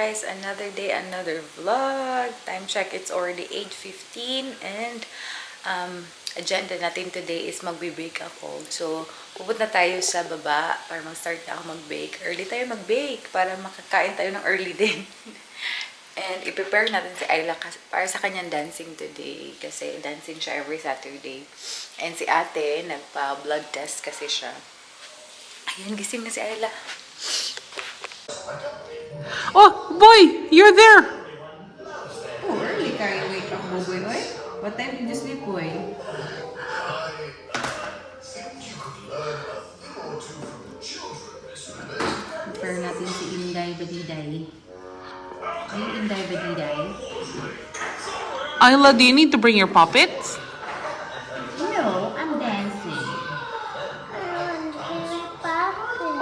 guys, another day, another vlog. Time check, it's already 8:15 and agenda natin today is magbe-bake ako. So, pupunta tayo sa baba para mag-start na ako mag-bake. Early tayo mag-bake para makakain tayo ng early din. And i-prepare natin si Ayla para sa kanyang dancing today kasi dancing siya every Saturday. And si ate, nagpa-blood test kasi siya. Ayun, gising na si Ayla. Oh, boy, you're there. Oh, early ka you wake up, boy. Oy. What time did you sleep, boy? Prepare natin si Inday Badiday. Ay, Inday Badiday. Ayla, do you need to bring your puppets? No, I'm dancing.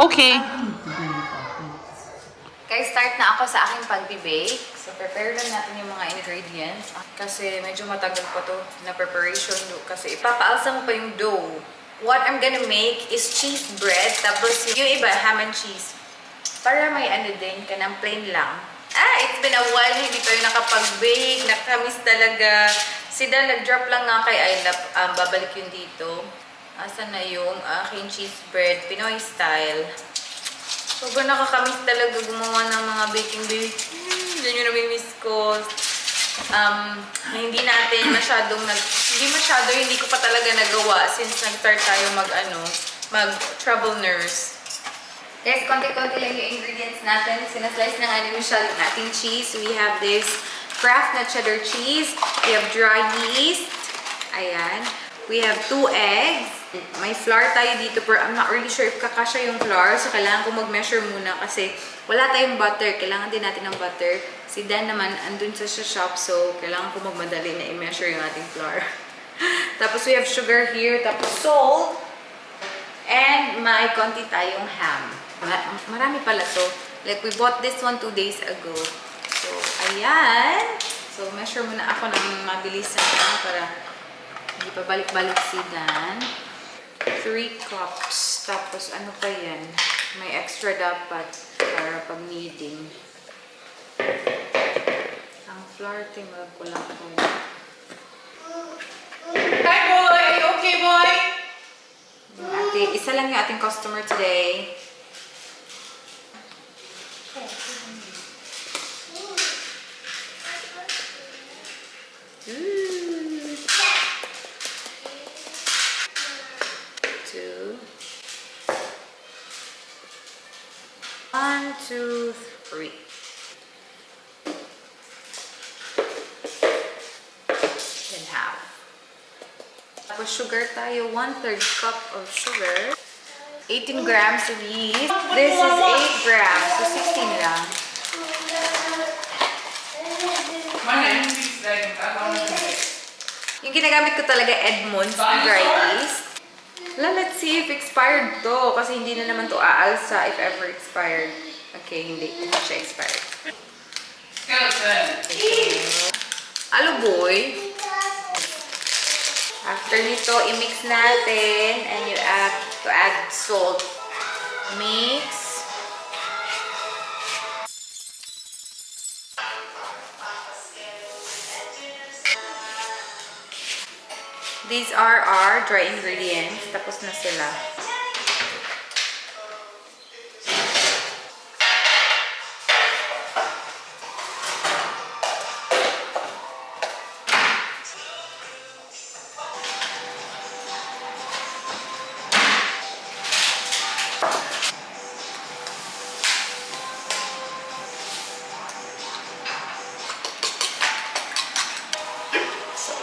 Okay. Guys, start na ako sa aking pag-bake. So, prepare lang natin yung mga ingredients. Kasi medyo matagal pa to na preparation. Kasi ipapaalsa mo pa yung dough. What I'm gonna make is cheese bread. Tapos yung iba, ham and cheese. Para may ano din, kanang plain lang. It's been a while hindi tayo nakapag-bake. Nakamiss talaga. Si Dan, nag-drop lang nga kay Ayla. Babalik yun dito. Asan na yung aking cheese bread? Pinoy style. Sobrang nakakamiss talaga gumawa ng mga baking. Yan yung nami-miss ko. Hindi ko pa talaga nagawa since nag-start tayo mag-travel nurse. Guys, konti-konti lang yung ingredients natin. Sinaslice na nga ni Michelle yung ating cheese. We have this Kraft na cheddar cheese. We have dry yeast. Ayan. We have 2 eggs. May flour tayo dito pero I'm not really sure if kakasya yung flour. So, kailangan ko mag-measure muna kasi wala tayong butter. Kailangan din natin ng butter. Si Dan naman, andun sa shop. So, kailangan ko magmadali na i-measure yung ating flour. Tapos, we have sugar here. Tapos, salt. And may konti tayong ham. Marami pala to. Like, we bought this one 2 days ago. So, ayan. So, measure muna ako ng mabilis na para hindi pa balik-balik si Dan. 3 cups. Tapos, ano pa yan? May extra dapat para pag kneading. Ang flour, timag ko lang po. Hi, boy. Are you okay, boy? Isa lang yung ating customer today. One, two, three. Then half. Tapos sugar tayo, 1/3 cup of sugar. 18 grams of yeast. This is 8 grams, so 16 lang. Yung ginagamit ko talaga Edmonds dry yeast. Let's see if expired to. Kasi hindi na naman to aalsa if ever expired. Okay, hindi. Hindi siya expired. Alo, boy. After nito, i-mix natin. And you have to add salt. Mix. These are our dry ingredients. Tapos na sila.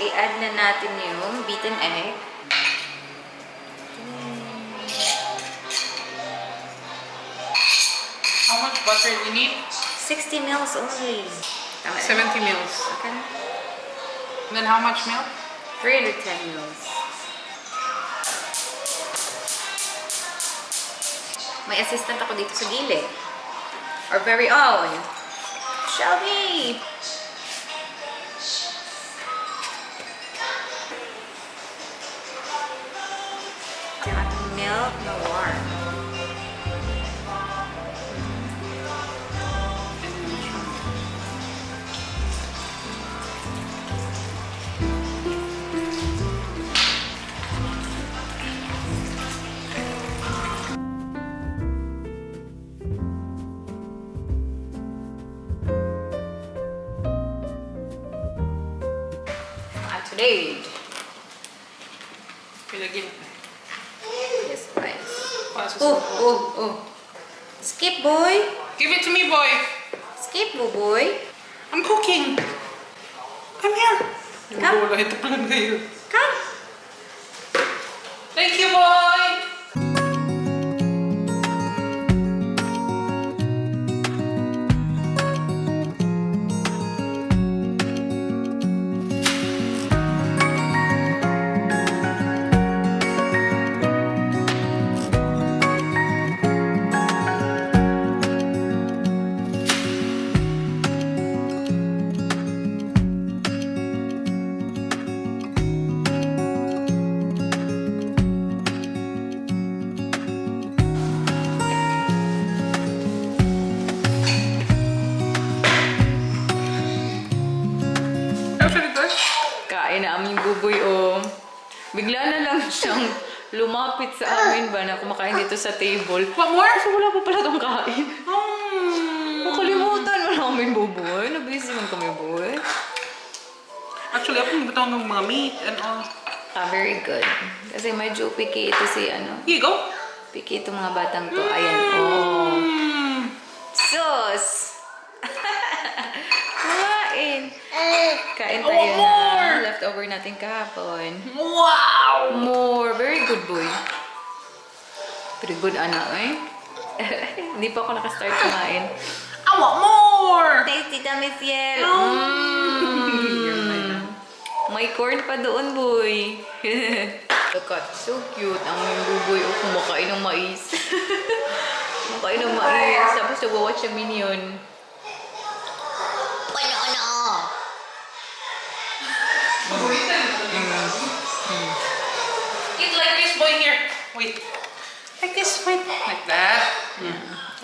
I-add na natin yung beaten egg. How much butter do you need? 60 mils only. 70 mils. Okay. And then how much milk? 310 mils. May assistant ako dito sa gilid. Our very own. Shelby! Yung ating milk na warm. made. Pilagin. Yes, guys. Pasok Oh, sa- oh, oh. Skip, boy. Give it to me, boy. Skip, boy. I'm cooking. Come here. Come. Wala ito pala ngayon. Come. Thank you, boy. Actually, guys. Kain na aming buboy, oh. Bigla na lang siyang lumapit sa amin ba na kumakain dito sa table. What more? Kasi wala pa pala itong kain. Mm. Makalimutan mo na kaming buboy. Nabisi man kami, boy. Actually, ako yung bitaw ng mga meat and all. Ah, very good. Kasi medyo picky ito si ano. Here you go. Picky itong mga batang to. Ayan, oh. Mm. Sus! Kumain. Kain I tayo want more. na leftover natin kahapon. Wow! More. Very good, boy. Pretty good, anak, eh. Hindi pa ako nakastart kumain. I want more! Thanks, Tita Miss Yel. Mm. May corn pa doon, boy. Look at, so cute. Ang buboy, oh, kumakain ng mais. Kumakain ng mais. Tapos nag-watch yung Minion. Ano? Eat like this, boy, here. Wait. Like this, wait. Like that.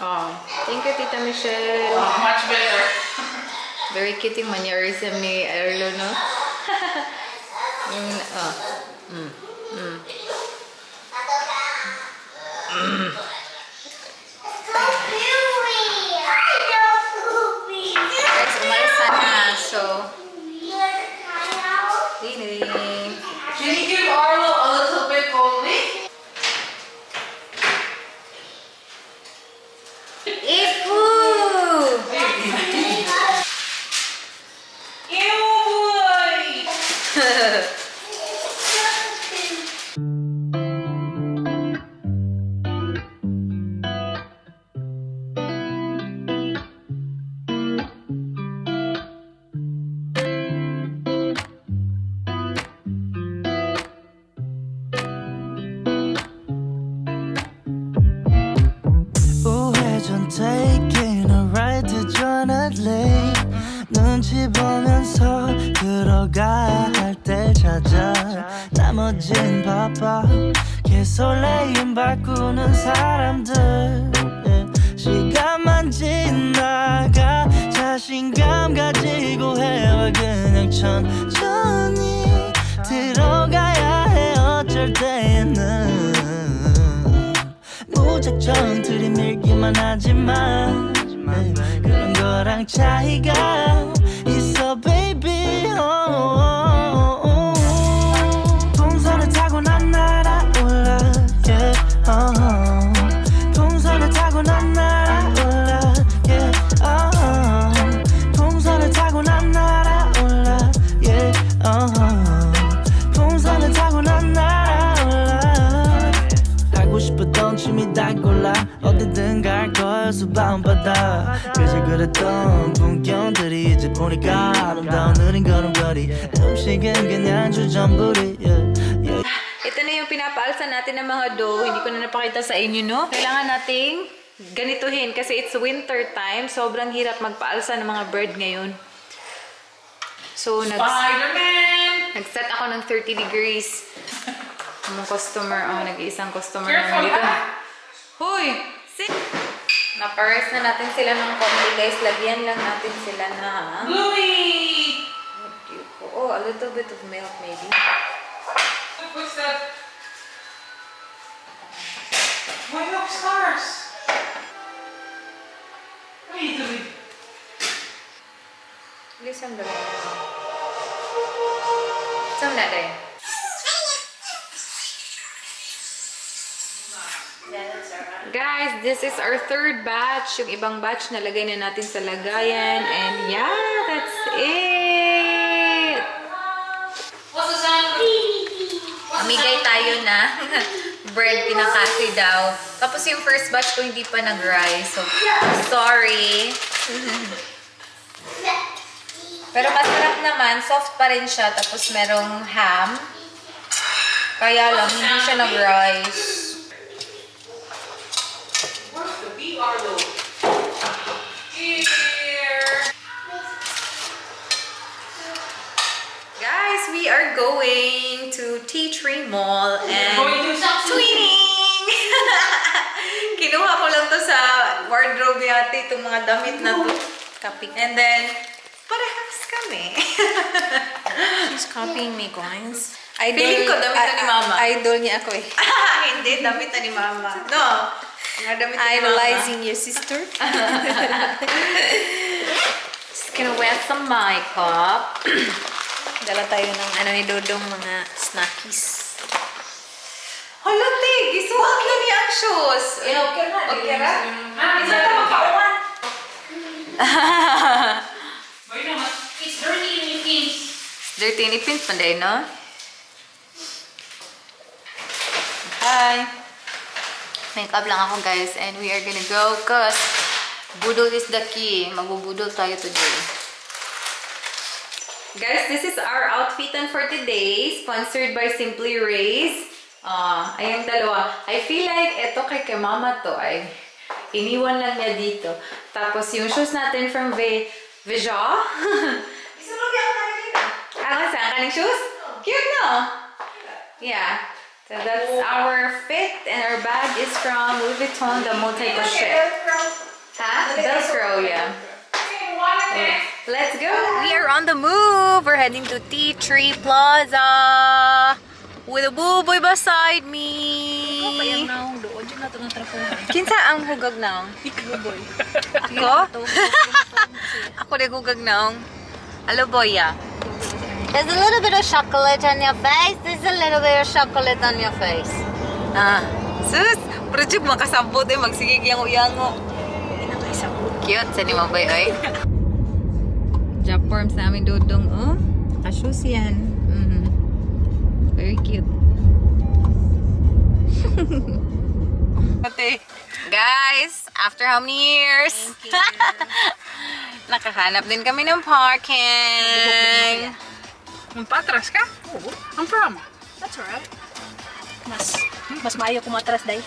Oh, thank you, Tita Michelle. Much better. Very cute yung mannerism ni Erlo, no? Guys, umalis sana. So, ding. Can you give Arlo a little bit only? Ipu! Ew, boy! 우회전 taking a ride to Jonathan 눈치 보면서 들어가야 할 때 찾아 나머진 바빠 개설레임 바꾸는 사람들 시간만 지나가 자신감 가지고 해와 그냥 천천히 들어가야 해 어쩔 때는 무작정 들이밀기만 하지만 그런 거랑 차이가 있어 baby 동선을 타고 난 날아올라 yeah, 동선을 타고 난 날아올라 yeah, 동선을 타고 난 날아올라 yeah, 동선을 타고 난 날아올라 하고 싶었던 춤이 다 골라 어디든 갈 거여서 밤바다 그저 그랬던 풍경들이 이제 보니까 아름다운 느린 걸음걸이 음식은 그냥 주전부리 yeah. Ito na yung pinapaalsa natin ng mga dough. Hindi ko na napakita sa inyo, no? Kailangan nating ganituhin kasi it's winter time. Sobrang hirap magpaalsa ng mga bread ngayon. So, Spider-Man! nag-set ako ng 30 degrees. Yung customer, nag-iisang customer Careful, naman dito. ha? Hoy! Sit! Na-pares na natin sila ng konti, guys. Lagyan lang natin sila na... Bluey! Oh, a little bit of milk maybe. What's that? Why you have stars? What are you doing? Listen, dali. Saan na rin? Guys, this is our third batch. Yung ibang batch nalagay na natin sa lagayan. And yeah, that's it! Amigay tayo na. Bread pinakasi daw. Tapos yung first batch ko hindi pa nag-rise. So, sorry. Pero masarap naman. Soft pa rin siya. Tapos merong ham. Kaya lang, hindi siya nag-rise. Guys, we are going to Tea Tree Mall and twinning! Kinuha ko lang to sa wardrobe yate, itong mga damit na to. And then, parehas kami. She's copying me, guys. Feeling ko, damit na ni Mama. Idol niya ako eh. Hindi, damit na ni Mama. No, mga damit na ni Mama. Idolizing your sister. Just gonna wear some makeup. Dala tayo ng ano ni Dodong mga snackies. Hala, te, gisuwag na niya ang shoes. Okay ra? Okay ra? Isa ka makauman. It's dirty in your pins. Dirty ni Pins panday, no? Hi. Makeup lang ako, guys. And we are gonna go cause budol is the key. Magbubudol tayo today. Guys, this is our outfit for today. Sponsored by Simply Rays. Ayun dalawa. I feel like ito kay Mama to ay iniwan lang niya dito. Tapos yung shoes natin from Veja. Isulog ako na dito. Saan ka ng shoes? Cute, no? Yeah. So that's our fit and our bag is from Louis Vuitton, the multi-pochette. Ha? Velcro, yeah. Let's go. We are on the move. We're heading to Tea Tree Plaza with a buboy beside me. Kinsa ang hugag naong? Ako? Ako na hugag naong. Hello, boya. There's a little bit of chocolate on your face. There's a little bit of chocolate on your face. Sus, project makasabot eh. Magsigig yango-yango. Cute. Saan ni Mabay, oy? Job forms namin Dodong, oh. Kashoes yan. Very cute. Guys, after how many years? Nakahanap din kami ng parking. Patras ka? Oo. I'm from. That's alright. Mas maayo kumatras dahil.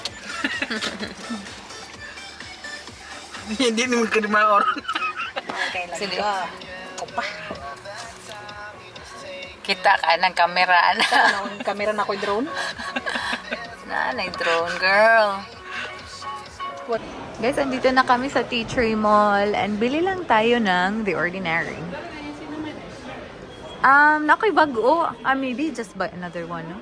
Hindi naman ka naman oron. Okay lang. Sige. Opa. Kita ka ng kamera. Ang kamera na ako'y drone. Nanay drone, girl. What? Guys, andito na kami sa Tea Tree Mall and bili lang tayo ng The Ordinary. Nakoy bago. Maybe just buy another one, no?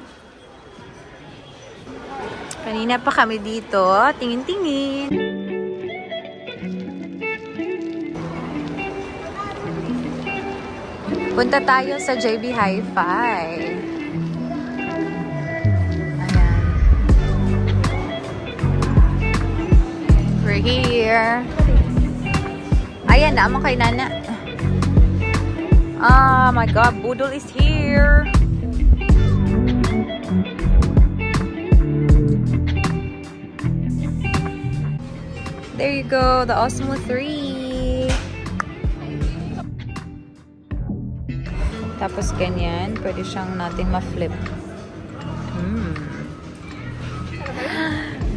Kanina pa kami dito. Tingin-tingin. Punta tayo sa JB Hi-Fi. Ayan. We're here. Ayan, naman kay Nana. Oh my God, Budol is here. There you go, the Osmo 3. Tapos ganyan, pwede siyang natin ma-flip.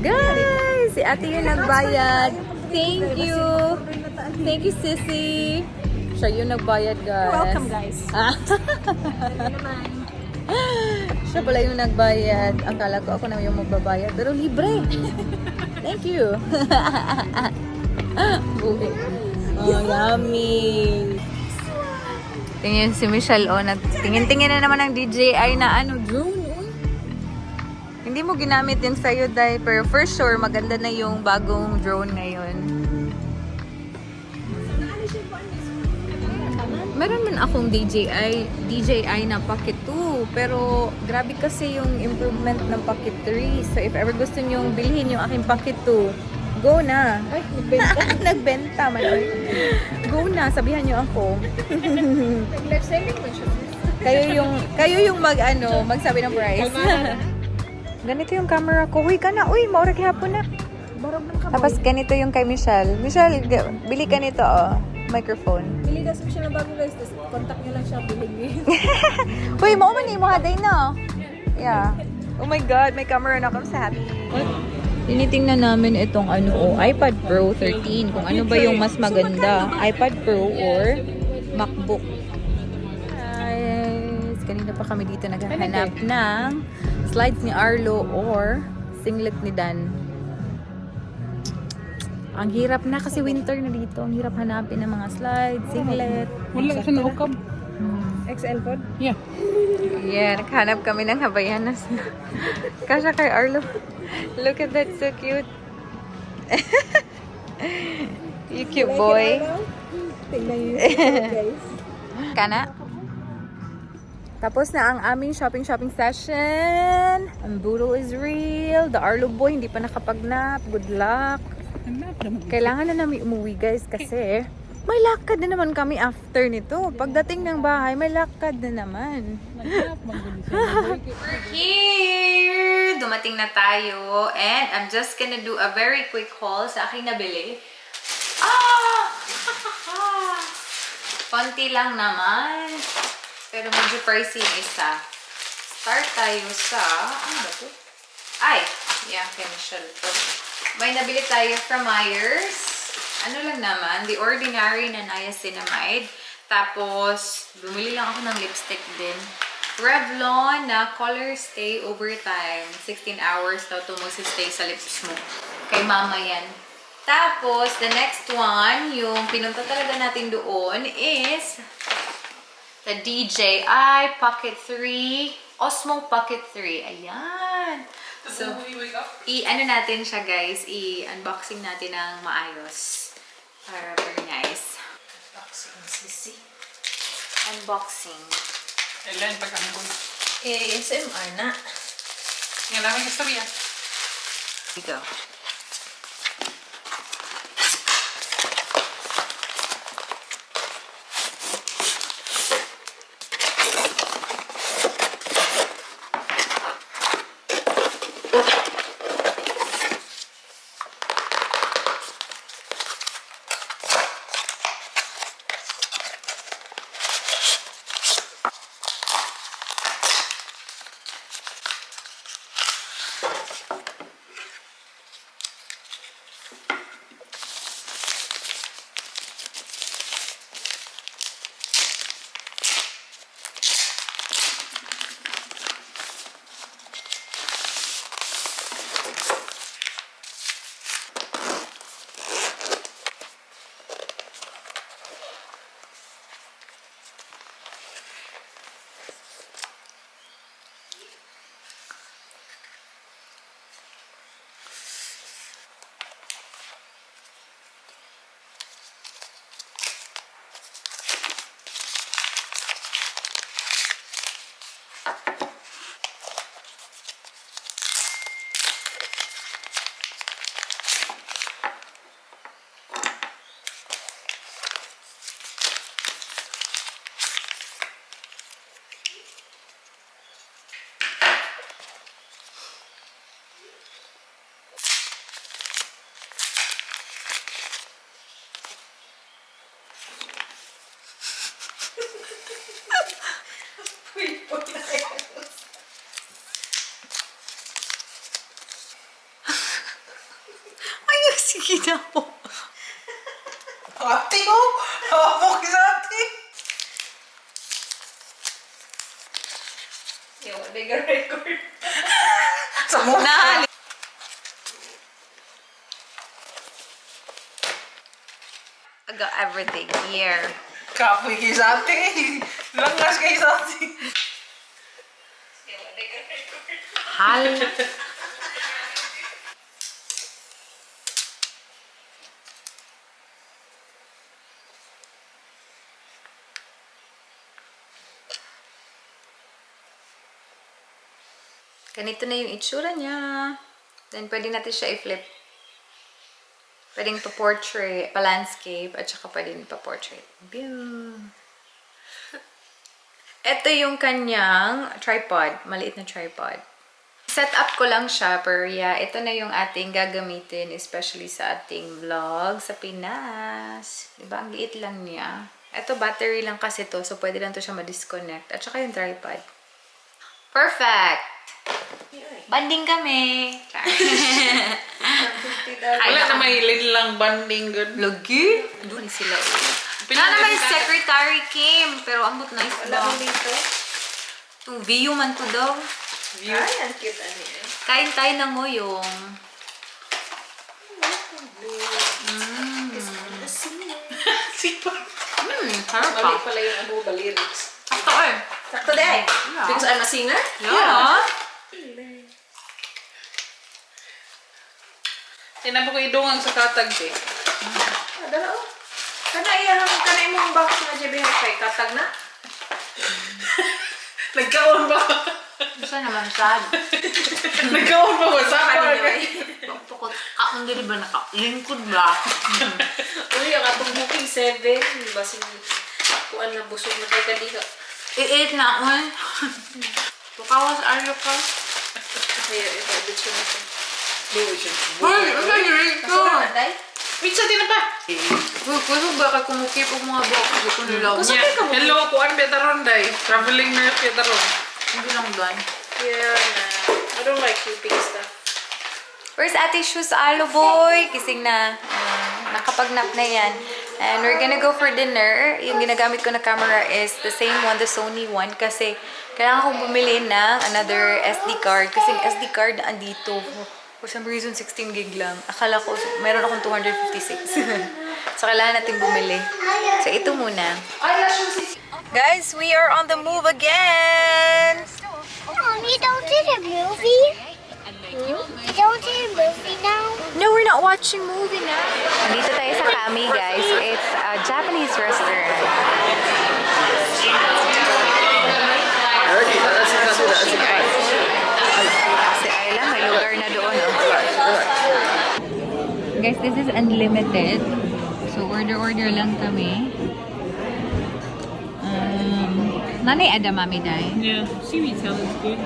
Guys, si ate yung nagbayad. Thank you. Thank you, sissy. Siya yung nagbayad, guys. Welcome, guys. Siya pala yung nagbayad. Akala ko ako na yung magbabayad. Pero libre. Thank you. Buhay. Oh, yummy. Tingin si Michelle, oh. Tingin-tingin na naman ng DJI na drone. Oh. Hindi mo ginamit yung sa'yo, Day. Pero for sure, maganda na yung bagong drone ngayon. Meron man akong DJI na Pocket 2, pero grabe kasi yung improvement ng Pocket 3. So if ever gusto nyong bilhin yung aking Pocket 2, go na. Ay, nagbenta. Nagbenta man. Oy. Go na, sabihan nyo ako. Live selling mo siya. Kayo yung magsabi ng price. Ganito yung camera ko. Uy, ka na. Uy, maurag hapon na. Barog ng kamay. Tapos ganito yung kay Michelle. Michelle, bili ka nito, oh. Microphone. Bili na siya ng bago guys. Tapos contact nyo lang siya. Bilig. Uy, mo man mo haday na. Yeah. Oh my God, may camera na kami sa happy. Tinitingnan namin itong iPad Pro 13. Kung ano ba yung mas maganda. iPad Pro or MacBook. Guys, kanina pa kami dito naghahanap ng slides ni Arlo or singlet ni Dan. Ang hirap na kasi winter na dito. Ang hirap hanapin ng mga slides, singlet. Wala ka na ukab. XL pod? Yeah. Yeah, naghanap kami ng Havaianas na. Kasha kay Arlo. Look at that, so cute. You cute boy. Tingnan nyo guys. Kana? Tapos na ang aming shopping session. Ang budol is real. The Arlo boy hindi pa nakapag-nap. Good luck. Kailangan na namin umuwi guys kasi may lakad na naman kami after nito. Pagdating ng bahay, may lakad na naman. We're here! Dumating na tayo and I'm just gonna do a very quick haul sa aking nabili. Ah! Konti lang naman. Pero medyo pricey yung isa. Start tayo sa... Ano ba ito? Ay! Yeah, kay Michelle to. May nabili tayo from Myers. Ano lang naman, The Ordinary na niacinamide. Tapos, bumili lang ako ng lipstick din. Revlon na Color Stay Overtime. 16 hours daw ito magsistay sa lips mo. Kay mama yan. Tapos, the next one, yung pinunta talaga natin doon is the DJI Pocket 3. Osmo Pocket 3. Ayan. So, ano natin siya guys, i-unboxing natin ng maayos. Para very nice. Unboxing, sisi. Unboxing. Ilan pag-angkol. ASMR na. Nga namin istorya. Here we go. Ayun, sige na po. Ate ko! Hawak sa ate! Yung bigger record. Sa mukha! I got everything here. Kapoy kay sa ate! Langas kay sa ate! Hal. Ganito na yung itsura niya. Then, pwede natin siya i-flip. Pwedeng pa-portrait, pa-landscape, at saka pwedeng pa-portrait. View. Ito yung kanyang tripod. Maliit na tripod. Set up ko lang siya, pero yeah, ito na yung ating gagamitin, especially sa ating vlog sa Pinas. Diba? Ang liit lang niya. Ito, battery lang kasi to, so pwede lang to siya ma-disconnect. At saka yung tripod. Perfect! Banding kami! Wala na may lang banding good. Lagi? Doon sila. Wala na may secretary Kim, pero ambot na isla. Wala mo dito. Itong view man to daw. Ay, ang cute ano eh. Kain tayo ng moyong. Sipa. Harap Mali pa. pala yung ano ba lyrics. Sakto eh. Sakto day. Because I'm a singer. Yeah. Tinan ko idungan sa katag eh. Dala oh. Kana imong box nga JB kay katag na. Nagkaon ba? Gusto naman sad. Nagkaon ba sa Pagpukot. Kaon din ba naka-lingkod ba? Uy, ang atong booking 7. Basin kuan na busog na kay kadito. I-eat na on. Tukawas ayo ka. Kaya ito bitch na to. Hoy, ano yung rito? Kasura na day. Pizza din na pa. Uy, kusog ba ka kumukip o mga buhok? Gusto nila. Kusog Yeah. ka mo. Hello, kuan betaron day. Traveling na betaron. Hindi lang doon. Yeah, na. I don't like keeping stuff. Where's Ate Shoes Alo boy? Kising na. Nakapag-nap na yan. And we're gonna go for dinner. Yung ginagamit ko na camera is the same one, the Sony one. Kasi kailangan kong bumili ng another SD card. Kasi yung SD card andito. For some reason, 16 gig lang. Akala ko, meron akong 256. So, kailangan natin bumili. So, ito muna. Guys, we are on the move again! Mommy, don't do the movie. Don't do the movie now. No, we're not watching movie now. Dito tayo sa Kami, guys. It's a Japanese restaurant. Si Ayla, may lugar na doon. Guys, this is unlimited. So, order lang kami. Nanay edamame dai. Yeah, seaweed salad is good.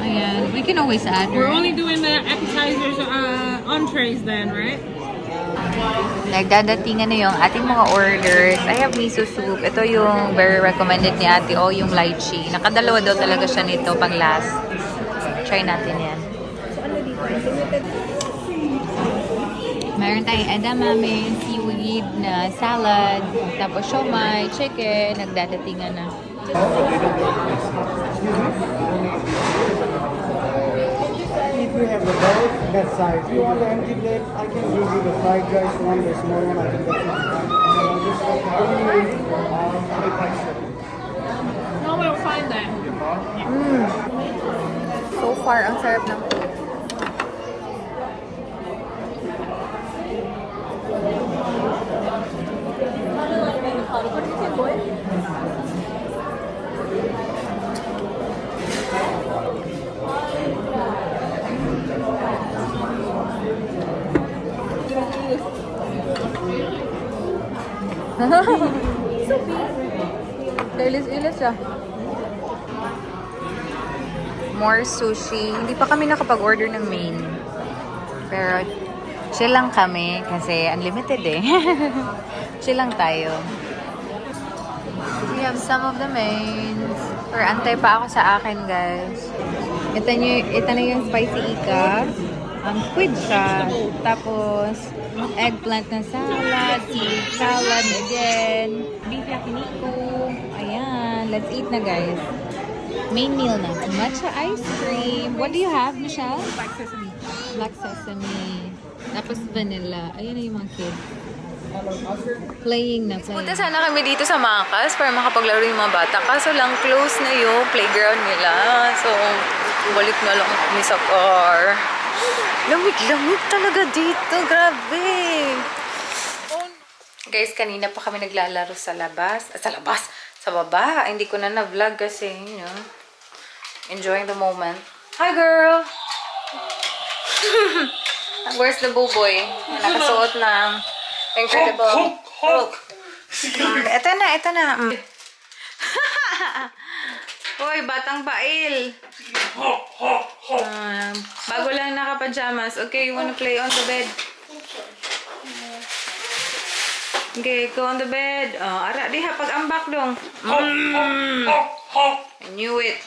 Ayan, we can always add. We're only doing the appetizers, entrees then, right? Nagdadatingan na yung ating mga orders. I have miso soup. Ito yung very recommended ni Ate O, yung lychee. Nakadalawa daw talaga siya nito pang last. Try natin yan. Meron tayong edamame, seaweed na salad, tapos siomai, chicken, nagdadatingan na. If you have the bowl, that size. If you want the empty plate, I can give you the fried rice one, the small one, I think that's just No, we'll find that. So far, ang sarap ng food. Ilis-ilis ah. More sushi. Hindi pa kami nakapag-order ng main. Pero chill lang kami kasi unlimited eh. Chill lang tayo. We have some of the mains. Or antay pa ako sa akin, guys. Ito na yung spicy ika. Squid siya. Tapos, eggplant na salad, seaweed salad again. Beef yakiniku. Ayan. Let's eat na, guys. Main meal na. Matcha ice cream. What do you have, Michelle? Black sesame. Black sesame. Tapos vanilla. Ayan na yung mga kids. Playing na, playing. Punta sana kami dito sa Macas para makapaglaro yung mga bata. Kaso lang, close na yung playground nila. So, balik na lang kami sa car. Lamig-lamig talaga dito. Grabe. Guys, kanina pa kami naglalaro sa labas. sa baba. Hindi ko na na-vlog kasi, you know, enjoying the moment. Hi, girl! Where's the buboy? Nakasuot ng Incredible Hulk. Ito na. Hoy, batang bail. Bago lang naka-pajamas. Okay, you wanna play on the bed? Okay, go on the bed. Ara, diha, pag-ambak dong. I knew it.